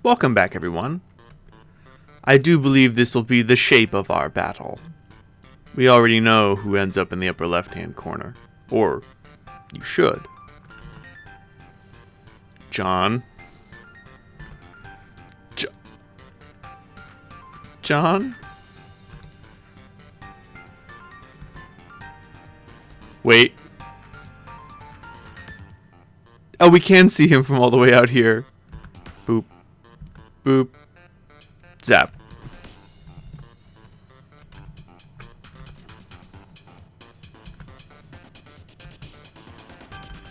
Welcome back, everyone. I do believe this will be the shape of our battle. We already know who ends up in the upper left-hand corner. Or, you should. John. John? Wait. Oh, we can see him from all the way out here. Boop. Boop. Zap.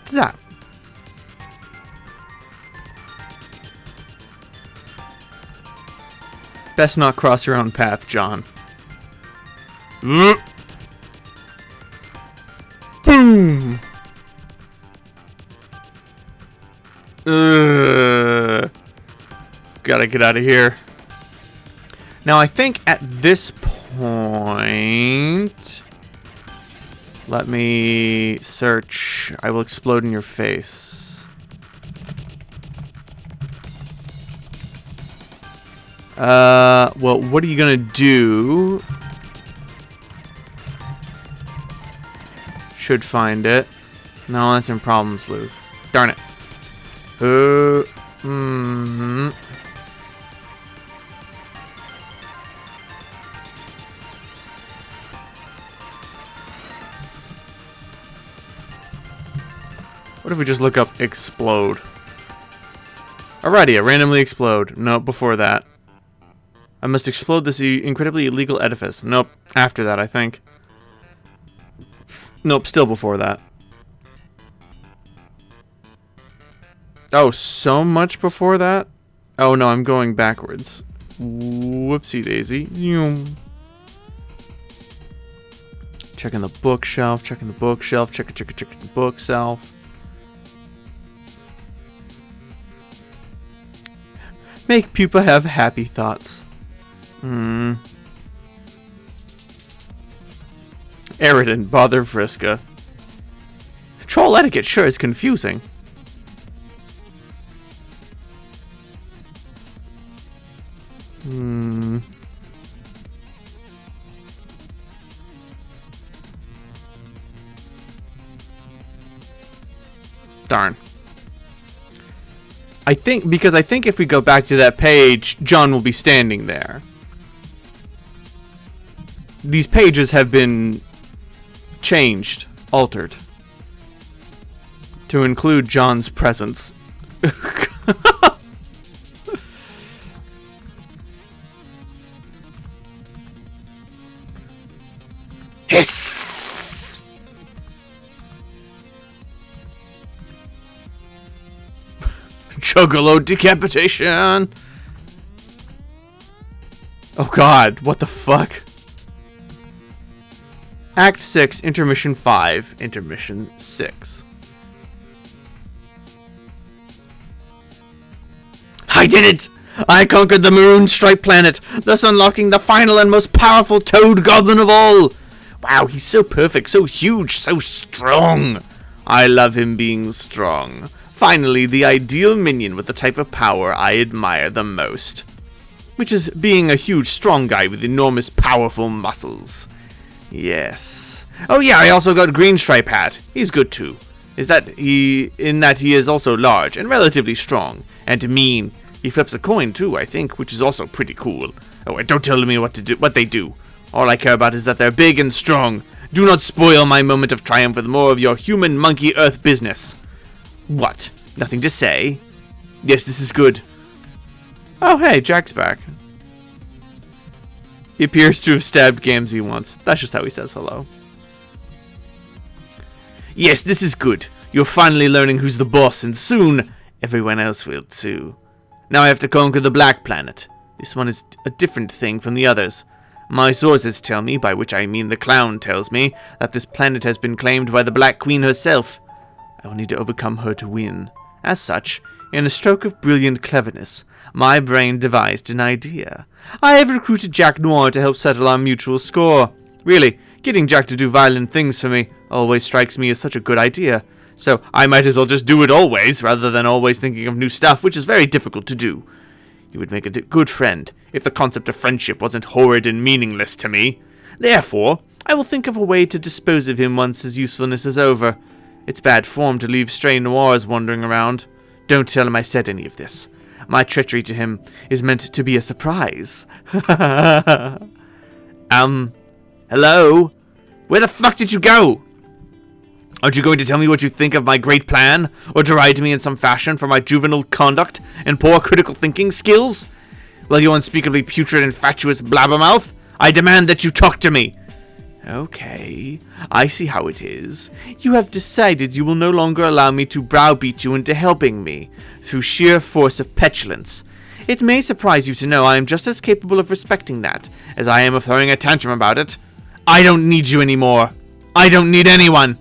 Zap. Best not cross your own path, John. Boom! Gotta get out of here. Now, I think at this point... Let me search. I will explode in your face. Well, what are you gonna do? Should find it. No, that's in problem sleuth. Darn it. What if we just look up explode? Alrighty, I randomly explode. Nope, before that. I must explode this incredibly illegal edifice. Nope, after that, I think. Nope, still before that. Oh, so much before that? Oh no, I'm going backwards. Whoopsie daisy. Checking the bookshelf, checking the bookshelf, checking the bookshelf. Make pupa have happy thoughts. Eridan, bother Vriska. Troll etiquette sure is confusing. Darn. I think if we go back to that page, John will be standing there. These pages have been changed, altered, to include John's presence. Hiss! Juggalo decapitation! Oh god, what the fuck? Act 6, Intermission 5, Intermission 6. I did it! I conquered the Maroon Stripe planet, thus unlocking the final and most powerful Toad Goblin of all! Wow, he's so perfect, so huge, so strong! I love him being strong. Finally, the ideal minion with the type of power I admire the most. Which is being a huge, strong guy with enormous, powerful muscles. Yes. Oh yeah, I also got Green Stripe Hat. He's good too. In that he is also large and relatively strong. And mean. He flips a coin too, I think, which is also pretty cool. Oh, and don't tell me what they do. All I care about is that they're big and strong. Do not spoil my moment of triumph with more of your human monkey earth business. What? Nothing to say? Yes, this is good. Oh, hey, Jack's back. He appears to have stabbed Gamzee once. That's just how he says hello. Yes, this is good. You're finally learning who's the boss, and soon everyone else will too. Now I have to conquer the Black Planet. This one is a different thing from the others. My sources tell me, by which I mean the clown tells me, that this planet has been claimed by the Black Queen herself. I will need to overcome her to win. As such, in a stroke of brilliant cleverness, my brain devised an idea. I have recruited Jack Noir to help settle our mutual score. Really, getting Jack to do violent things for me always strikes me as such a good idea. So I might as well just do it always, rather than always thinking of new stuff, which is very difficult to do. He would make a good friend, if the concept of friendship wasn't horrid and meaningless to me. Therefore, I will think of a way to dispose of him once his usefulness is over. It's bad form to leave stray noirs wandering around. Don't tell him I said any of this. My treachery to him is meant to be a surprise. Hello? Where the fuck did you go? Aren't you going to tell me what you think of my great plan, or deride me in some fashion for my juvenile conduct and poor critical thinking skills? Well, you unspeakably putrid and fatuous blabbermouth, I demand that you talk to me. Okay, I see how it is. You have decided you will no longer allow me to browbeat you into helping me, through sheer force of petulance. It may surprise you to know I am just as capable of respecting that, as I am of throwing a tantrum about it. I don't need you anymore. I don't need anyone.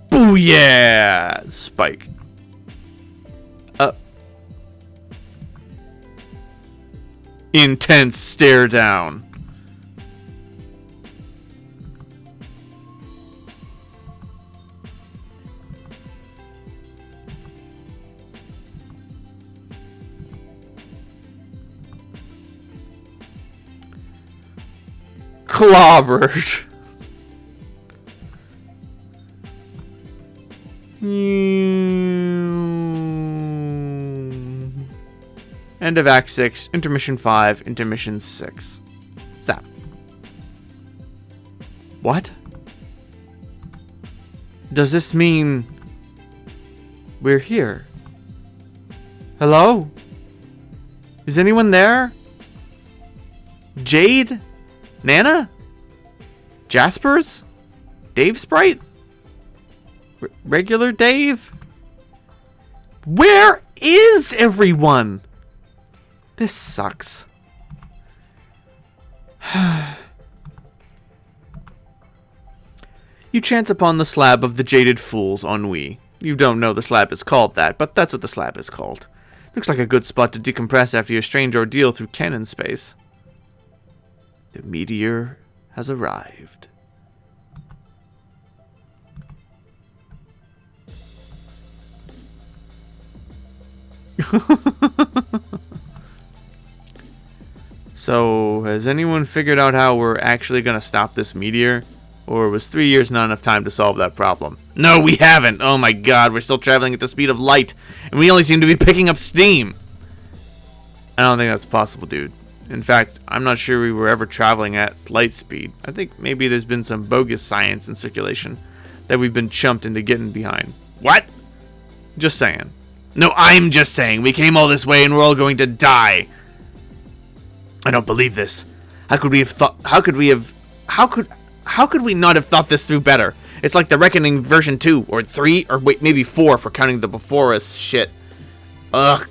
Booyah! Spike. Intense stare down. Clobbered. End of Act 6, Intermission 5, Intermission 6. Zap. What? Does this mean we're here? Hello? Is anyone there? Jade? Nana? Jaspers? Dave Sprite? Regular Dave? Where is everyone? This sucks. You chance upon the slab of the Jaded Fool's ennui. You don't know the slab is called that, but that's what the slab is called. Looks like a good spot to decompress after your strange ordeal through cannon space. The meteor has arrived. So, has anyone figured out how we're actually going to stop this meteor? Or was 3 years not enough time to solve that problem? No, we haven't! Oh my god, we're still traveling at the speed of light, and we only seem to be picking up steam! I don't think that's possible, dude. In fact, I'm not sure we were ever traveling at light speed. I think maybe there's been some bogus science in circulation that we've been chumped into getting behind. What? Just saying. No, I'm just saying. We came all this way and we're all going to die. I don't believe this. How could we not have thought this through better? It's like the Reckoning version 2 or 3 or wait, maybe 4 for counting the before us shit. Ugh.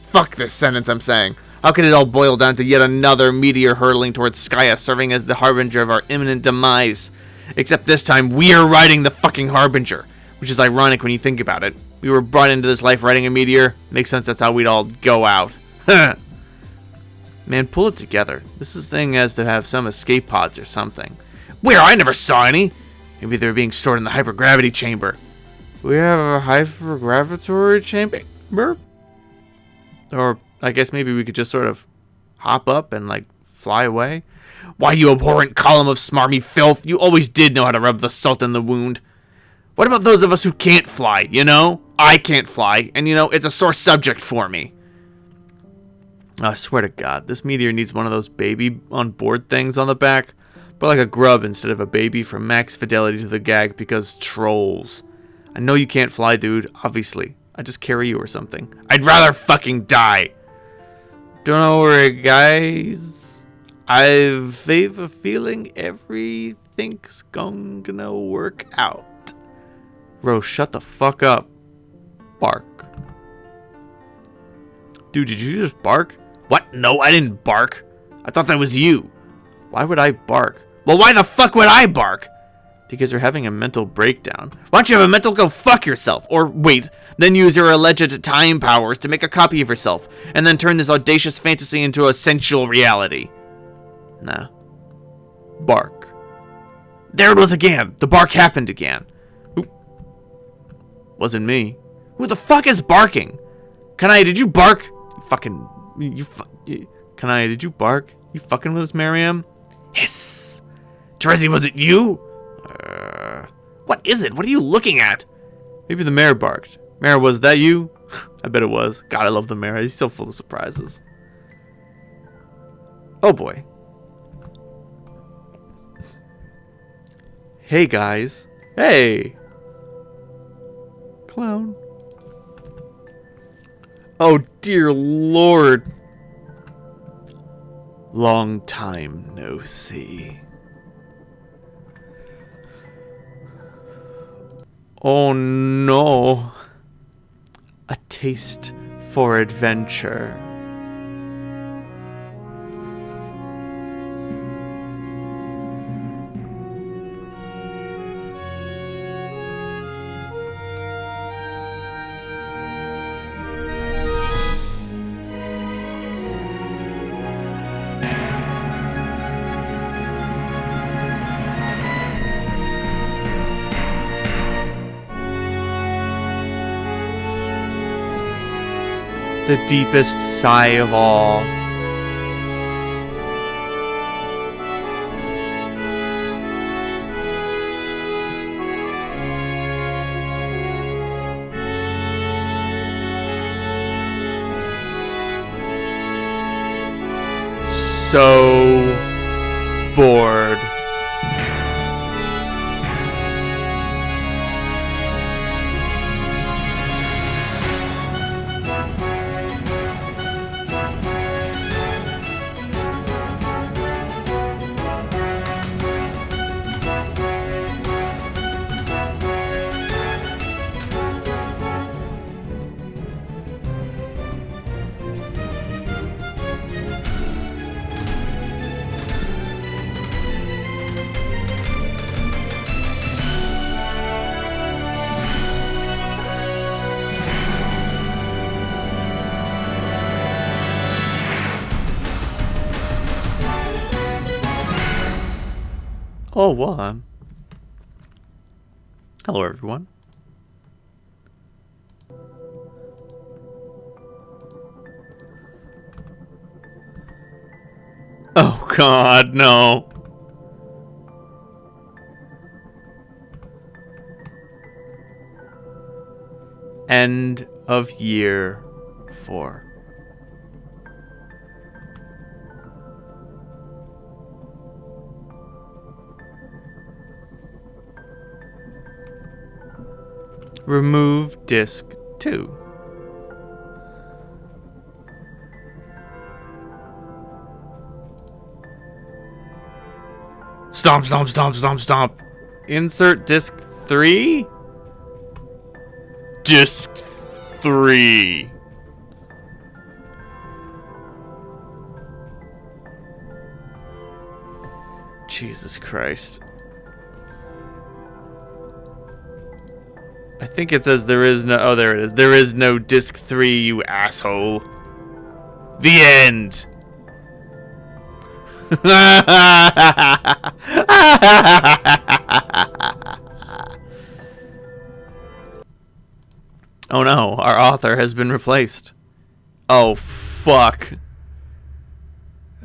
Fuck this sentence I'm saying. How can it all boil down to yet another meteor hurtling towards Skya, serving as the harbinger of our imminent demise? Except this time, we are riding the fucking harbinger. Which is ironic when you think about it. We were brought into this life riding a meteor. Makes sense that's how we'd all go out. Man, pull it together. This thing has to have some escape pods or something. Where? I never saw any! Maybe they're being stored in the hypergravity chamber. We have a hypergravitory chamber? Or I guess maybe we could just sort of hop up and, like, fly away. Why, you abhorrent column of smarmy filth, you always did know how to rub the salt in the wound. What about those of us who can't fly, you know? I can't fly, and you know, it's a sore subject for me. Oh, I swear to God, this meteor needs one of those baby on board things on the back, but like a grub instead of a baby for max fidelity to the gag because trolls. I know you can't fly, dude, obviously. I just carry you or something. I'd rather fucking die. Don't worry, guys. I've a feeling everything's gonna work out. Rose, shut the fuck up. Bark. Dude, did you just bark? What? No, I didn't bark. I thought that was you. Why would I bark? Well, why the fuck would I bark? Because you're having a mental breakdown. Why don't you have a mental go fuck yourself? Or wait, then use your alleged time powers to make a copy of yourself, and then turn this audacious fantasy into a sensual reality. Nah. Bark. There it was again. The bark happened again. Who? Wasn't me. Who the fuck is barking? Did you bark? You fucking Can I? Did you bark? You fucking with us, Miriam? Hiss! Terezi, was it you? What is it? What are you looking at? Maybe the mayor barked. Mayor, was that you? I bet it was. God, I love the mayor. He's so full of surprises. Oh boy. Hey guys. Hey. Clown. Oh dear Lord. Long time no see. Oh no. A taste for adventure. The deepest sigh of all. So bored. Oh, what? Hello, everyone. Oh, God, no. End of year 4. Remove disc 2. Stomp, stomp, stomp, stomp, stomp. Insert disc 3? Disc 3. Jesus Christ. I think it says there is no... Oh, there it is. There is no disc 3, you asshole. The end. Oh no, our author has been replaced. Oh, fuck.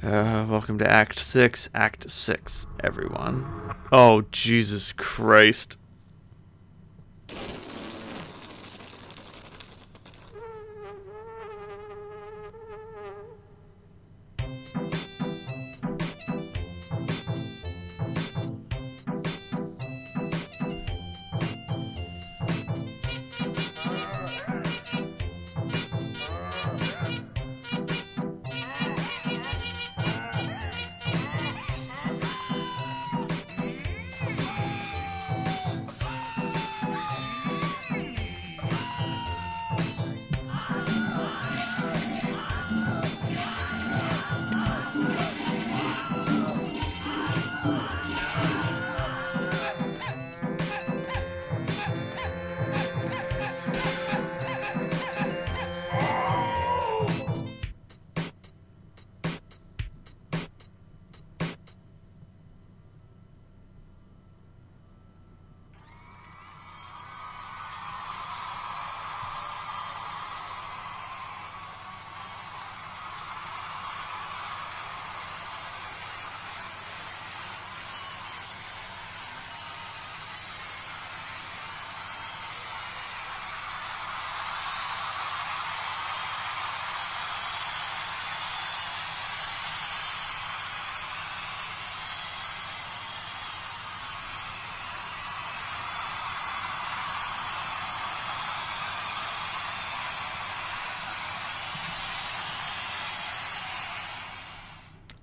Welcome to Act 6. Act 6, everyone. Oh, Jesus Christ.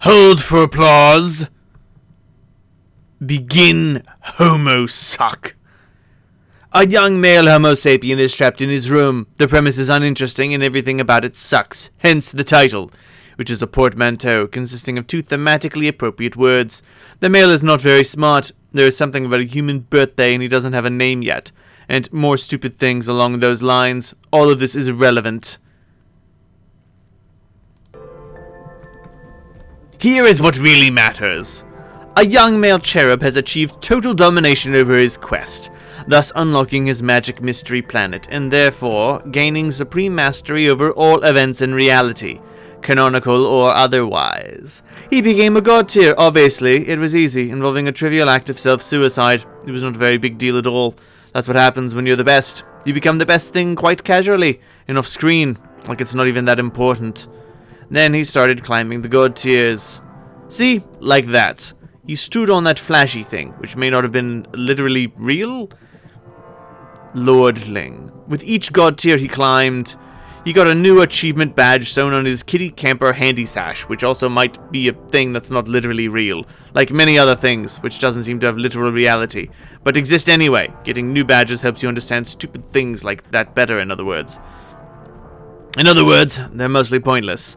Hold for applause. Begin, Homestuck. A young male Homo sapien is trapped in his room. The premise is uninteresting and everything about it sucks, hence the title, which is a portmanteau consisting of two thematically appropriate words. The male is not very smart. There is something about a human birthday and he doesn't have a name yet, and more stupid things along those lines. All of this is irrelevant. Here is what really matters. A young male cherub has achieved total domination over his quest, thus unlocking his magic mystery planet, and therefore gaining supreme mastery over all events in reality, canonical or otherwise. He became a god tier, obviously. It was easy, involving a trivial act of self-suicide. It was not a very big deal at all. That's what happens when you're the best. You become the best thing quite casually, and off-screen, like it's not even that important. Then he started climbing the god tiers. See? Like that. He stood on that flashy thing, which may not have been literally real? Lordling. With each god tier he climbed, he got a new achievement badge sewn on his kitty camper handy sash, which also might be a thing that's not literally real, like many other things, which doesn't seem to have literal reality, but exist anyway. Getting new badges helps you understand stupid things like that better, in other words. In other words, they're mostly pointless.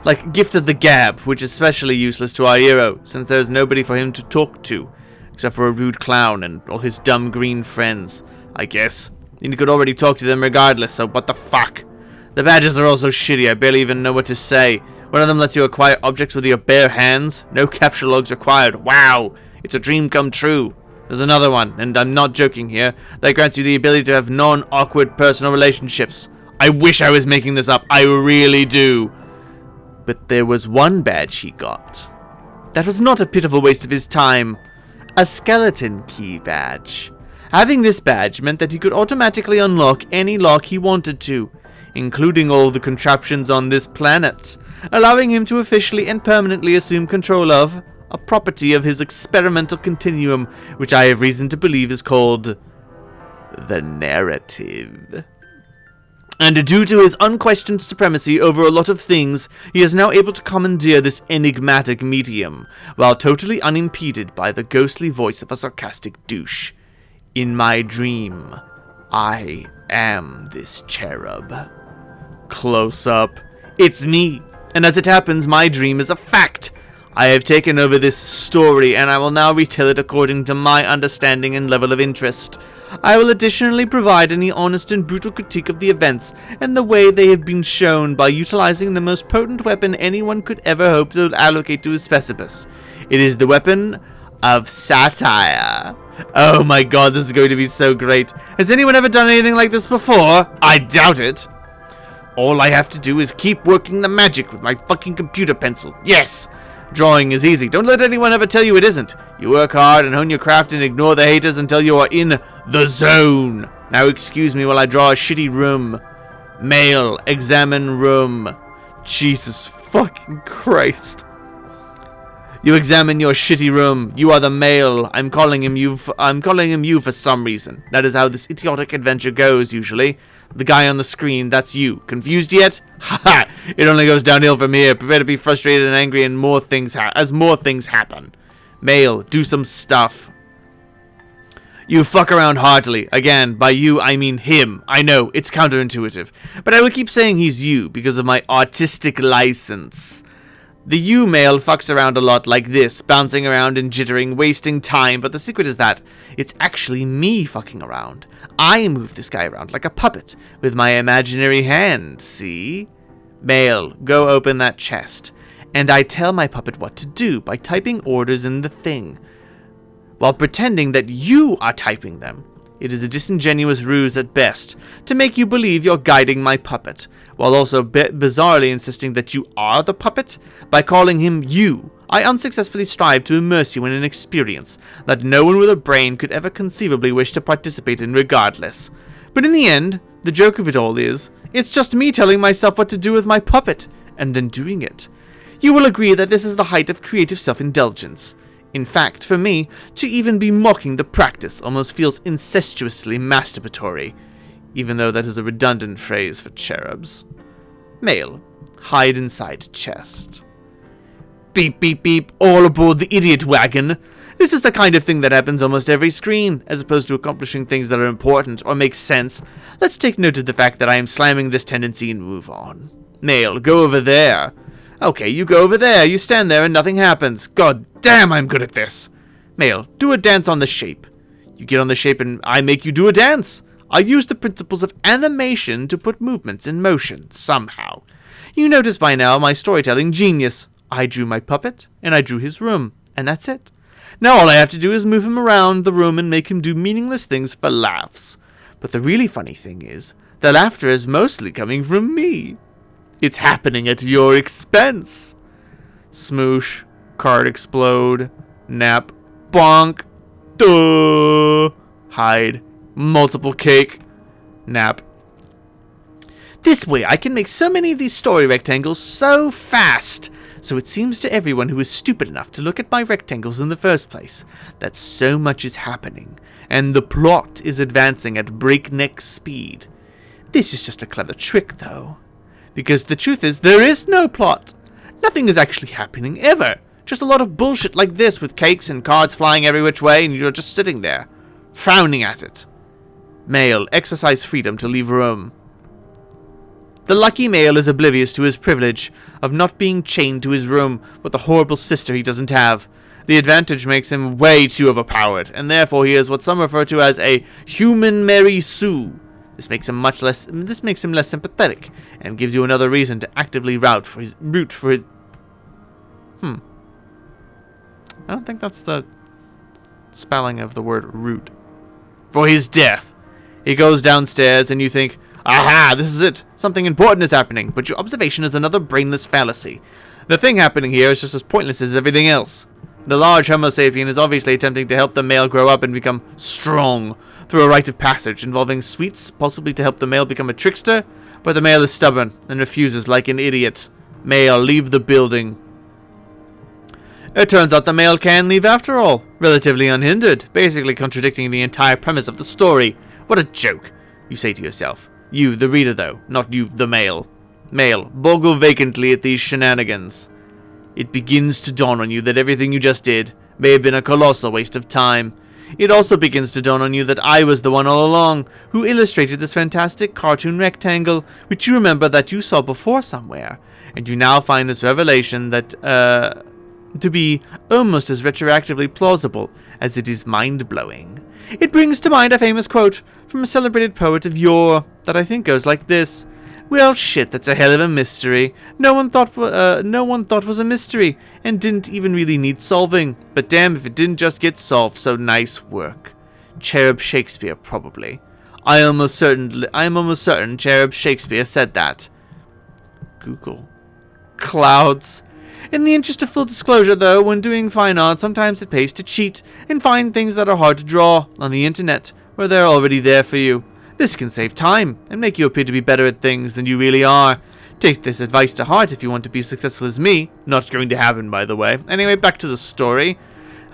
Like Gift of the Gab, which is especially useless to our hero, since there's nobody for him to talk to, except for a rude clown and all his dumb green friends, I guess. And he could already talk to them regardless, so what the fuck? The badges are all so shitty, I barely even know what to say. One of them lets you acquire objects with your bare hands. No capture logs required. Wow! It's a dream come true. There's another one, and I'm not joking here, that grants you the ability to have non-awkward personal relationships. I wish I was making this up. I really do. But there was one badge he got. That was not a pitiful waste of his time. A skeleton key badge. Having this badge meant that he could automatically unlock any lock he wanted to, including all the contraptions on this planet, allowing him to officially and permanently assume control of a property of his experimental continuum, which I have reason to believe is called the narrative. And due to his unquestioned supremacy over a lot of things, he is now able to commandeer this enigmatic medium, while totally unimpeded by the ghostly voice of a sarcastic douche. In my dream, I am this cherub. Close up. It's me, and as it happens, my dream is a fact. I have taken over this story, and I will now retell it according to my understanding and level of interest. I will additionally provide any honest and brutal critique of the events and the way they have been shown by utilizing the most potent weapon anyone could ever hope to allocate to his specipus. It is the weapon of satire. Oh my god, this is going to be so great. Has anyone ever done anything like this before? I doubt it. All I have to do is keep working the magic with my fucking computer pencil. Yes! Drawing is easy. Don't let anyone ever tell you it isn't. You work hard and hone your craft and ignore the haters until you are in the zone. Now excuse me while I draw a shitty room. Male, examine room. Jesus fucking Christ. You examine your shitty room. You are the male. I'm calling him you for some reason. That is how this idiotic adventure goes usually. The guy on the screen, that's you. Confused yet? Haha! It only goes downhill from here. Prepare to be frustrated and angry and more things happen. Male, do some stuff. You fuck around heartily. Again, by you, I mean him. I know, it's counterintuitive. But I will keep saying he's you because of my artistic license. The you male fucks around a lot like this, bouncing around and jittering, wasting time, but the secret is that it's actually me fucking around. I move this guy around like a puppet with my imaginary hand, see? Male, go open that chest. And I tell my puppet what to do by typing orders in the thing, while pretending that you are typing them. It is a disingenuous ruse at best, to make you believe you're guiding my puppet, while also bizarrely insisting that you are the puppet. By calling him you, I unsuccessfully strive to immerse you in an experience that no one with a brain could ever conceivably wish to participate in regardless. But in the end, the joke of it all is, it's just me telling myself what to do with my puppet, and then doing it. You will agree that this is the height of creative self-indulgence. In fact, for me, to even be mocking the practice almost feels incestuously masturbatory, even though that is a redundant phrase for cherubs. Male, hide inside chest. Beep, beep, beep, all aboard the idiot wagon. This is the kind of thing that happens almost every screen, as opposed to accomplishing things that are important or make sense. Let's take note of the fact that I am slamming this tendency and move on. Male, go over there. Okay, you go over there, you stand there and nothing happens. God damn, I'm good at this. Male, do a dance on the shape. You get on the shape and I make you do a dance. I use the principles of animation to put movements in motion, somehow. You notice by now my storytelling genius. I drew my puppet, and I drew his room, and that's it. Now all I have to do is move him around the room and make him do meaningless things for laughs. But the really funny thing is, the laughter is mostly coming from me. It's happening at your expense. Smoosh, card explode, nap, bonk, duh, hide, multiple cake, nap. This way I can make so many of these story rectangles so fast, so it seems to everyone who is stupid enough to look at my rectangles in the first place that so much is happening, and the plot is advancing at breakneck speed. This is just a clever trick, though, because the truth is there is no plot. Nothing is actually happening ever. Just a lot of bullshit like this with cakes and cards flying every which way, and you're just sitting there, frowning at it. Male, exercise freedom to leave room. The lucky male is oblivious to his privilege of not being chained to his room with a horrible sister he doesn't have. The advantage makes him way too overpowered, and therefore he is what some refer to as a human Mary Sue. This makes him less sympathetic, and gives you another reason to actively root for his. I don't think that's the spelling of the word root. For his death. He goes downstairs, and you think, aha, this is it. Something important is happening, but your observation is another brainless fallacy. The thing happening here is just as pointless as everything else. The large Homo sapien is obviously attempting to help the male grow up and become strong through a rite of passage involving sweets, possibly to help the male become a trickster, but the male is stubborn and refuses like an idiot. Male, leave the building. It turns out the male can leave after all, relatively unhindered, basically contradicting the entire premise of the story. What a joke, you say to yourself. You, the reader, though, not you, the male. Male, boggle vacantly at these shenanigans. It begins to dawn on you that everything you just did may have been a colossal waste of time. It also begins to dawn on you that I was the one all along who illustrated this fantastic cartoon rectangle, which you remember that you saw before somewhere, and you now find this revelation that, to be almost as retroactively plausible as it is mind-blowing. It brings to mind a famous quote from a celebrated poet of yore that I think goes like this. Well, shit, that's a hell of a mystery. No one thought was a mystery, and didn't even really need solving. But damn if it didn't just get solved, so nice work. Cherub Shakespeare, probably. I am almost certain Cherub Shakespeare said that. Google. Clouds. In the interest of full disclosure, though, when doing fine art, sometimes it pays to cheat and find things that are hard to draw on the internet, where they're already there for you. This can save time and make you appear to be better at things than you really are. Take this advice to heart if you want to be successful as me. Not going to happen, by the way. Anyway, back to the story.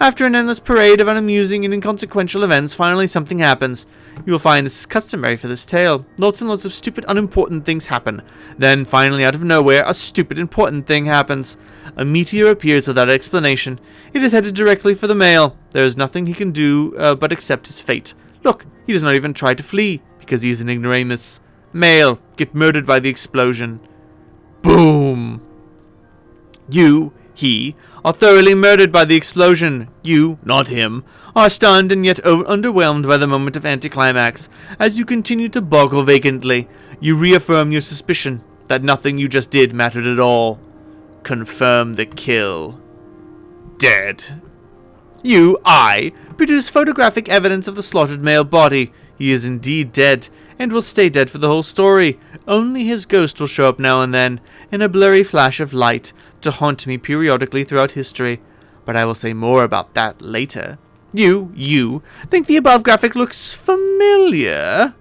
After an endless parade of unamusing and inconsequential events, finally something happens. You will find this is customary for this tale. Lots and lots of stupid, unimportant things happen. Then, finally, out of nowhere, a stupid, important thing happens. A meteor appears without explanation. It is headed directly for the male. There is nothing he can do but accept his fate. Look, he does not even try to flee, because he is an ignoramus. Male, get murdered by the explosion. Boom! You, he, are thoroughly murdered by the explosion. You, not him, are stunned and yet underwhelmed by the moment of anticlimax. As you continue to boggle vacantly, you reaffirm your suspicion that nothing you just did mattered at all. Confirm the kill. Dead. You, I, produce photographic evidence of the slaughtered male body. He is indeed dead, and will stay dead for the whole story. Only his ghost will show up now and then, in a blurry flash of light, to haunt me periodically throughout history. But I will say more about that later. You, think the above graphic looks familiar?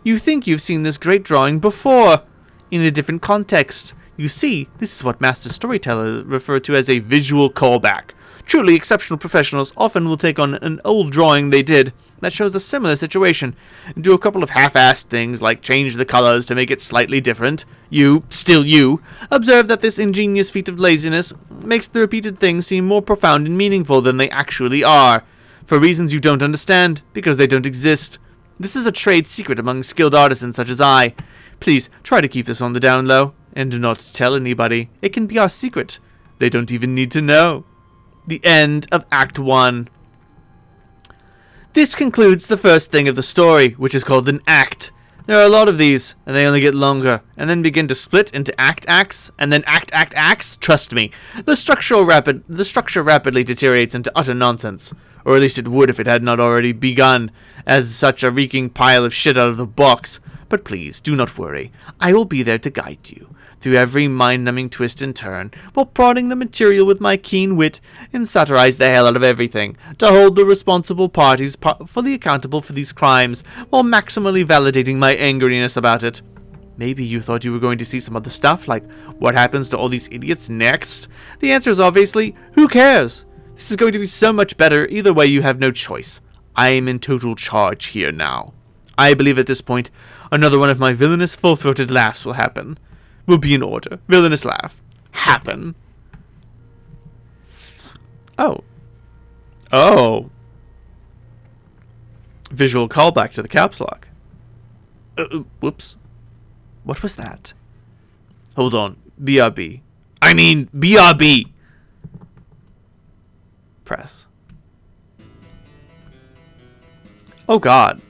You think you've seen this great drawing before, in a different context. You see, this is what master storytellers refer to as a visual callback. Truly exceptional professionals often will take on an old drawing they did that shows a similar situation, and do a couple of half-assed things like change the colors to make it slightly different, you, still you, observe that this ingenious feat of laziness makes the repeated things seem more profound and meaningful than they actually are, for reasons you don't understand, because they don't exist. This is a trade secret among skilled artisans such as I. Please, try to keep this on the down low, and do not tell anybody. It can be our secret. They don't even need to know. The end of Act 1. This concludes the first thing of the story, which is called an act. There are a lot of these, and they only get longer, and then begin to split into acts, and then acts. Trust me, the structure rapidly deteriorates into utter nonsense, or at least it would if it had not already begun, as such a reeking pile of shit out of the box. But please, do not worry. I will be there to guide you through every mind-numbing twist and turn, while prodding the material with my keen wit, and satirize the hell out of everything, to hold the responsible parties fully accountable for these crimes, while maximally validating my angriness about it. Maybe you thought you were going to see some other stuff, like what happens to all these idiots next? The answer is obviously, who cares? This is going to be so much better, either way you have no choice. I am in total charge here now. I believe at this point, another one of my villainous full-throated laughs will happen. Will be in order. Villainous laugh. Happen. Oh. Visual callback to the caps lock. Whoops. What was that? Hold on. BRB. I mean, BRB. Press. Oh god.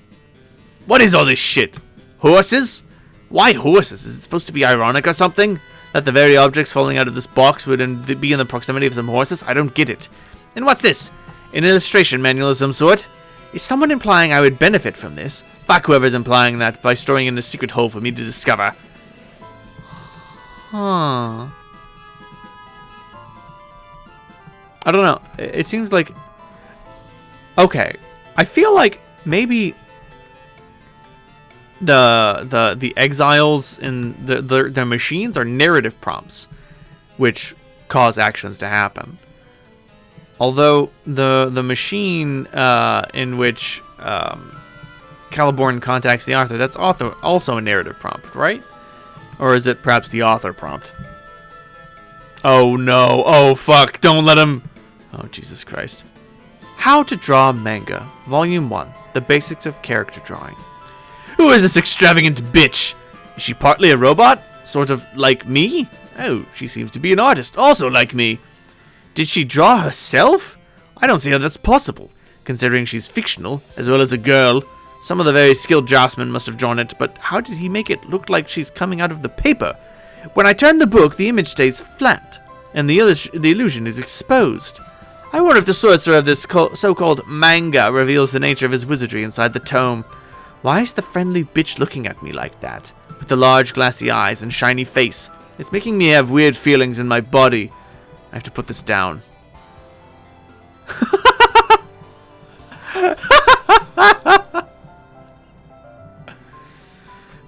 What is all this shit? Horses? Why horses? Is it supposed to be ironic or something? That the very objects falling out of this box would be in the proximity of some horses? I don't get it. And what's this? An illustration manual of some sort? Is someone implying I would benefit from this? Fuck whoever's implying that by storing in a secret hole for me to discover. Huh. I don't know. It seems like... Okay. I feel like maybe... The exiles in their machines are narrative prompts, which cause actions to happen. Although the machine in which Caliborn contacts the author, that's also a narrative prompt, right? Or is it perhaps the author prompt? Oh no! Oh fuck! Don't let him! Oh Jesus Christ! How to Draw Manga, Volume 1: The Basics of Character Drawing. Who is this extravagant bitch? Is she partly a robot? Sort of like me? Oh, she seems to be an artist, also like me. Did she draw herself? I don't see how that's possible, considering she's fictional, as well as a girl. Some of the very skilled draftsmen must have drawn it, but how did he make it look like she's coming out of the paper? When I turn the book, the image stays flat, and the illusion is exposed. I wonder if the sorcerer of this so-called manga reveals the nature of his wizardry inside the tome. Why is the friendly bitch looking at me like that? With the large glassy eyes and shiny face. It's making me have weird feelings in my body. I have to put this down.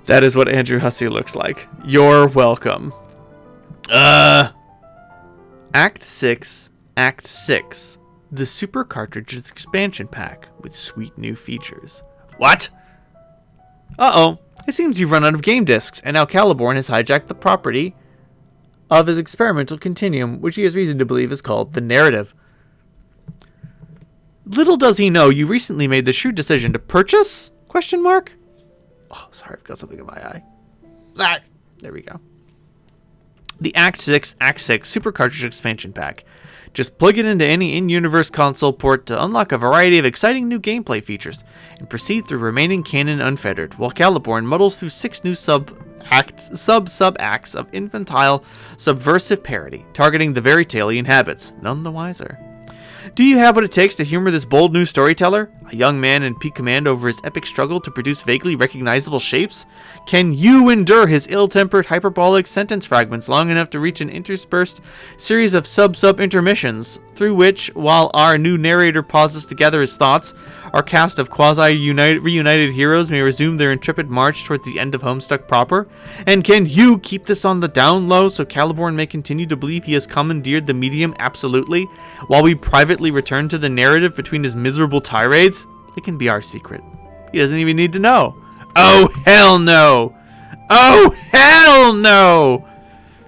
That is what Andrew Hussey looks like. You're welcome. Act 6. Act 6. The Super Cartridges Expansion Pack with sweet new features. What? Uh-oh. It seems you've run out of game discs, and now Caliborn has hijacked the property of his experimental continuum, which he has reason to believe is called the narrative. Little does he know, you recently made the shrewd decision to purchase? ? Oh, sorry, I've got something in my eye. Ah, there we go. The Act 6 Super Cartridge Expansion Pack. Just plug it into any in-universe console port to unlock a variety of exciting new gameplay features, and proceed through remaining canon unfettered, while Caliborn muddles through 6 new sub-acts of infantile, subversive parody, targeting the very tale he inhabits, none the wiser. Do you have what it takes to humor this bold new storyteller? A young man in peak command over his epic struggle to produce vaguely recognizable shapes? Can you endure his ill-tempered, hyperbolic sentence fragments long enough to reach an interspersed series of sub-intermissions, through which, while our new narrator pauses to gather his thoughts, our cast of quasi-reunited heroes may resume their intrepid march towards the end of Homestuck proper? And can you keep this on the down low so Caliborn may continue to believe he has commandeered the medium absolutely, while we privately return to the narrative between his miserable tirades? It can be our secret. He doesn't even need to know. Oh, hell no! Oh, hell no!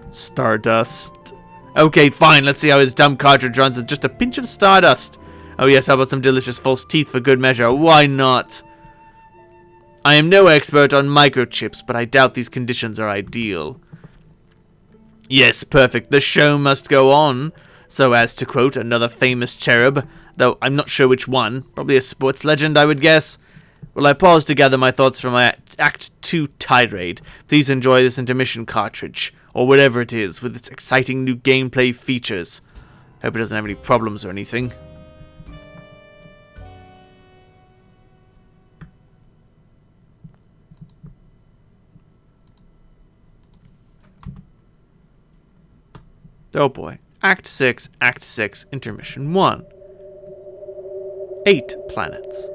Stardust. Okay, fine. Let's see how his dumb cartridge runs with just a pinch of stardust. Oh yes, how about some delicious false teeth for good measure? Why not? I am no expert on microchips, but I doubt these conditions are ideal. Yes, perfect. The show must go on. So as to quote another famous cherub, though I'm not sure which one. Probably a sports legend, I would guess. Well, I pause to gather my thoughts from my Act 2 tirade. Please enjoy this intermission cartridge, or whatever it is, with its exciting new gameplay features. Hope it doesn't have any problems or anything. Oh boy. Act 6, Intermission 1. 8 planets.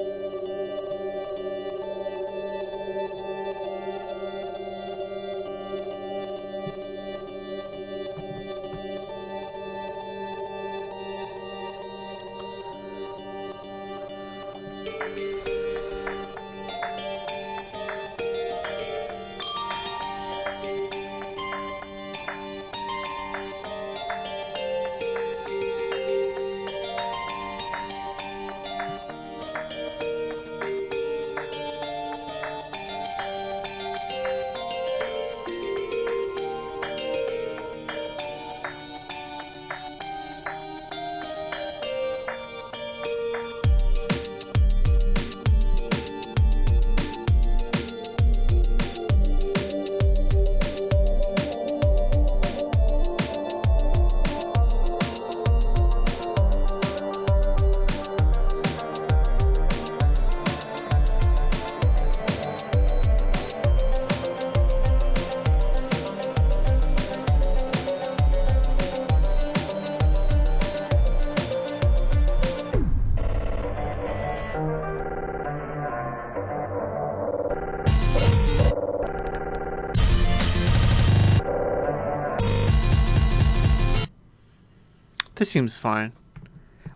This seems fine.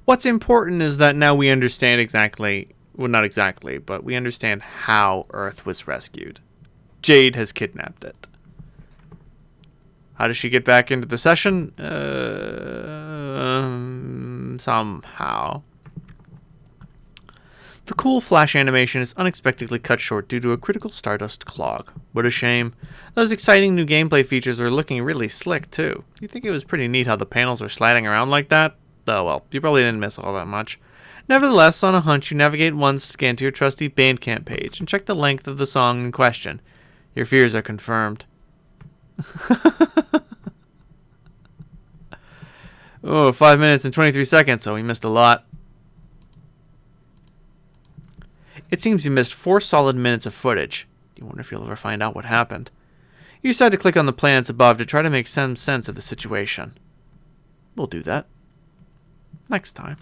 What's important is that now we understand exactly, well, not exactly, but we understand how Earth was rescued. Jade has kidnapped it. How does she get back into the session? Somehow. The cool flash animation is unexpectedly cut short due to a critical Stardust clog. What a shame. Those exciting new gameplay features were looking really slick, too. You'd think it was pretty neat how the panels were sliding around like that? Oh well, you probably didn't miss all that much. Nevertheless, on a hunch, you navigate once again to your trusty Bandcamp page and check the length of the song in question. Your fears are confirmed. Oh, 5 minutes and 23 seconds, so we missed a lot. It seems you missed 4 solid minutes of footage. You wonder if you'll ever find out what happened. You decide to click on the planets above to try to make some sense of the situation. We'll do that next time.